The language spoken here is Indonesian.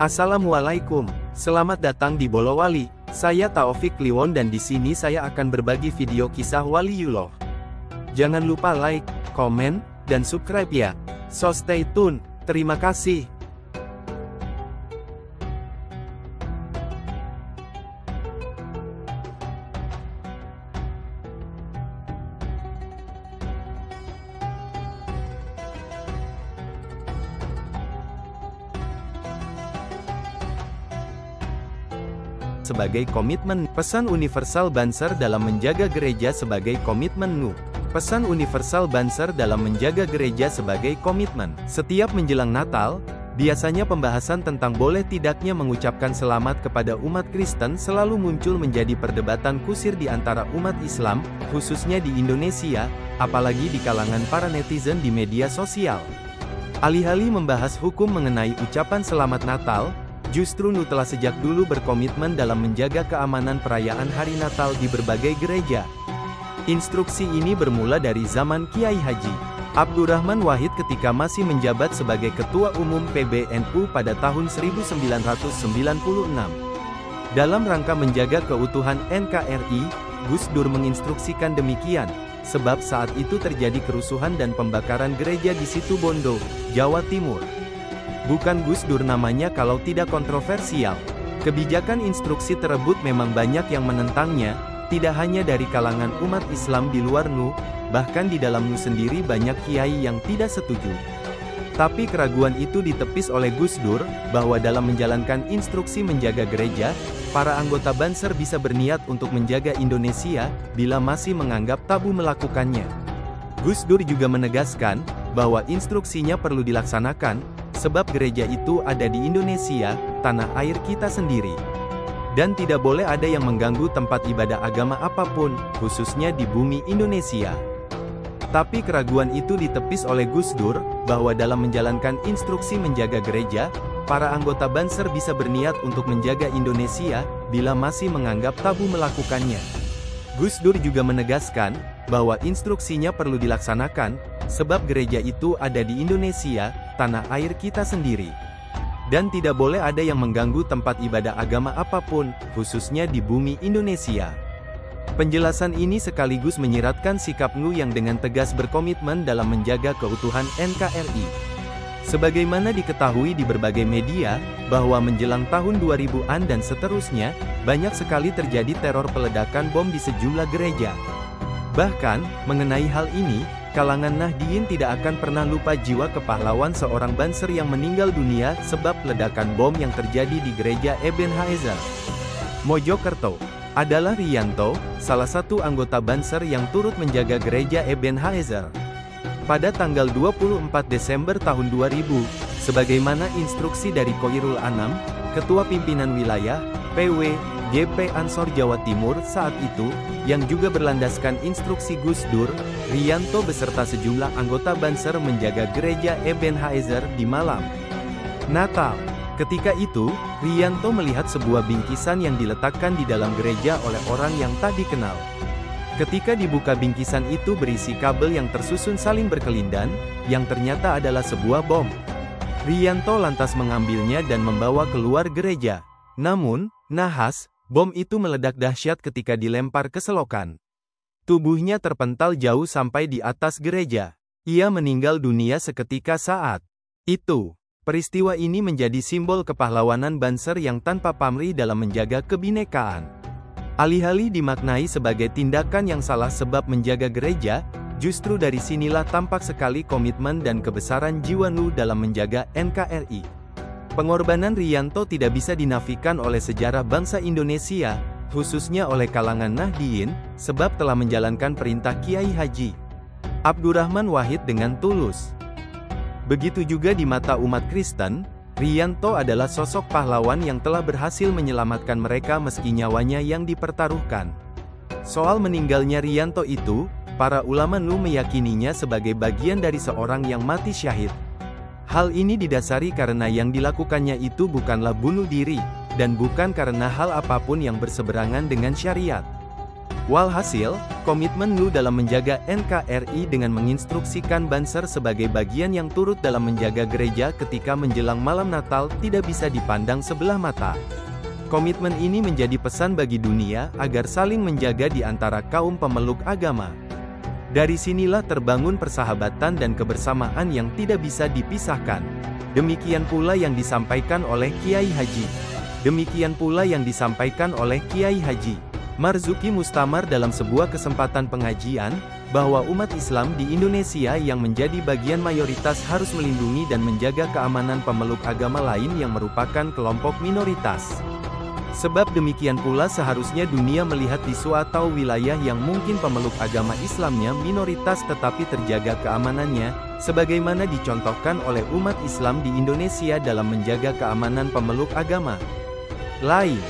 Assalamualaikum, selamat datang di Bolowali. Saya Taufik Kliwon dan di sini saya akan berbagi video kisah Waliullah. Jangan lupa like, komen, dan subscribe ya. So stay tune. Terima kasih. Sebagai komitmen, pesan universal Banser dalam menjaga gereja sebagai komitmen NU. Pesan universal Banser dalam menjaga gereja sebagai komitmen. Setiap menjelang Natal, biasanya pembahasan tentang boleh tidaknya mengucapkan selamat kepada umat Kristen selalu muncul menjadi perdebatan kusir di antara umat Islam, khususnya di Indonesia, apalagi di kalangan para netizen di media sosial. Alih-alih membahas hukum mengenai ucapan selamat Natal, justru NU telah sejak dulu berkomitmen dalam menjaga keamanan perayaan Hari Natal di berbagai gereja. Instruksi ini bermula dari zaman Kiai Haji Abdurrahman Wahid ketika masih menjabat sebagai Ketua Umum PBNU pada tahun 1996. Dalam rangka menjaga keutuhan NKRI, Gus Dur menginstruksikan demikian, sebab saat itu terjadi kerusuhan dan pembakaran gereja di Situbondo, Jawa Timur. Bukan Gus Dur namanya kalau tidak kontroversial. Kebijakan instruksi tersebut memang banyak yang menentangnya, tidak hanya dari kalangan umat Islam di luar NU, bahkan di dalam NU sendiri banyak kiai yang tidak setuju. Tapi keraguan itu ditepis oleh Gus Dur, bahwa dalam menjalankan instruksi menjaga gereja, para anggota Banser bisa berniat untuk menjaga Indonesia, bila masih menganggap tabu melakukannya. Gus Dur juga menegaskan, bahwa instruksinya perlu dilaksanakan, sebab gereja itu ada di Indonesia, tanah air kita sendiri. Dan tidak boleh ada yang mengganggu tempat ibadah agama apapun, khususnya di bumi Indonesia. Tapi keraguan itu ditepis oleh Gus Dur, bahwa dalam menjalankan instruksi menjaga gereja, para anggota Banser bisa berniat untuk menjaga Indonesia, bila masih menganggap tabu melakukannya. Gus Dur juga menegaskan, bahwa instruksinya perlu dilaksanakan, sebab gereja itu ada di Indonesia, tanah air kita sendiri. Dan tidak boleh ada yang mengganggu tempat ibadah agama apapun, khususnya di bumi Indonesia. Penjelasan ini sekaligus menyiratkan sikap NU yang dengan tegas berkomitmen dalam menjaga keutuhan NKRI. Sebagaimana diketahui di berbagai media, bahwa menjelang tahun 2000-an dan seterusnya, banyak sekali terjadi teror peledakan bom di sejumlah gereja. Bahkan, mengenai hal ini, kalangan Nahdien tidak akan pernah lupa jiwa kepahlawan seorang Banser yang meninggal dunia sebab ledakan bom yang terjadi di gereja Ebenezer, Mojokerto. Adalah Riyanto, salah satu anggota Banser yang turut menjaga gereja Ebenezer. Pada tanggal 24 Desember tahun 2000, sebagaimana instruksi dari Khoirul Anam, Ketua Pimpinan Wilayah, PW, GP Ansor Jawa Timur saat itu, yang juga berlandaskan instruksi Gus Dur, Riyanto beserta sejumlah anggota Banser menjaga gereja Ebenezer di malam Natal. Ketika itu, Riyanto melihat sebuah bingkisan yang diletakkan di dalam gereja oleh orang yang tak dikenal. Ketika dibuka bingkisan itu berisi kabel yang tersusun saling berkelindan, yang ternyata adalah sebuah bom. Riyanto lantas mengambilnya dan membawa keluar gereja. Namun, nahas, bom itu meledak dahsyat ketika dilempar ke selokan. Tubuhnya terpental jauh sampai di atas gereja. Ia meninggal dunia seketika saat itu. Peristiwa ini menjadi simbol kepahlawanan Banser yang tanpa pamrih dalam menjaga kebinekaan. Alih-alih dimaknai sebagai tindakan yang salah sebab menjaga gereja, justru dari sinilah tampak sekali komitmen dan kebesaran jiwa NU dalam menjaga NKRI. Pengorbanan Riyanto tidak bisa dinafikan oleh sejarah bangsa Indonesia, khususnya oleh kalangan Nahdien, sebab telah menjalankan perintah Kiai Haji Abdurrahman Wahid dengan tulus. Begitu juga di mata umat Kristen, Riyanto adalah sosok pahlawan yang telah berhasil menyelamatkan mereka meski nyawanya yang dipertaruhkan. Soal meninggalnya Riyanto itu, para ulama NU meyakininya sebagai bagian dari seorang yang mati syahid. Hal ini didasari karena yang dilakukannya itu bukanlah bunuh diri, dan bukan karena hal apapun yang berseberangan dengan syariat. Walhasil, komitmen NU dalam menjaga NKRI dengan menginstruksikan Banser sebagai bagian yang turut dalam menjaga gereja ketika menjelang malam Natal tidak bisa dipandang sebelah mata. Komitmen ini menjadi pesan bagi dunia agar saling menjaga di antara kaum pemeluk agama. Dari sinilah terbangun persahabatan dan kebersamaan yang tidak bisa dipisahkan. Demikian pula yang disampaikan oleh Kiai Haji Marzuki Mustamar dalam sebuah kesempatan pengajian, bahwa umat Islam di Indonesia yang menjadi bagian mayoritas harus melindungi dan menjaga keamanan pemeluk agama lain yang merupakan kelompok minoritas. Sebab demikian pula seharusnya dunia melihat di suatu wilayah yang mungkin pemeluk agama Islamnya minoritas tetapi terjaga keamanannya, sebagaimana dicontohkan oleh umat Islam di Indonesia dalam menjaga keamanan pemeluk agama lain.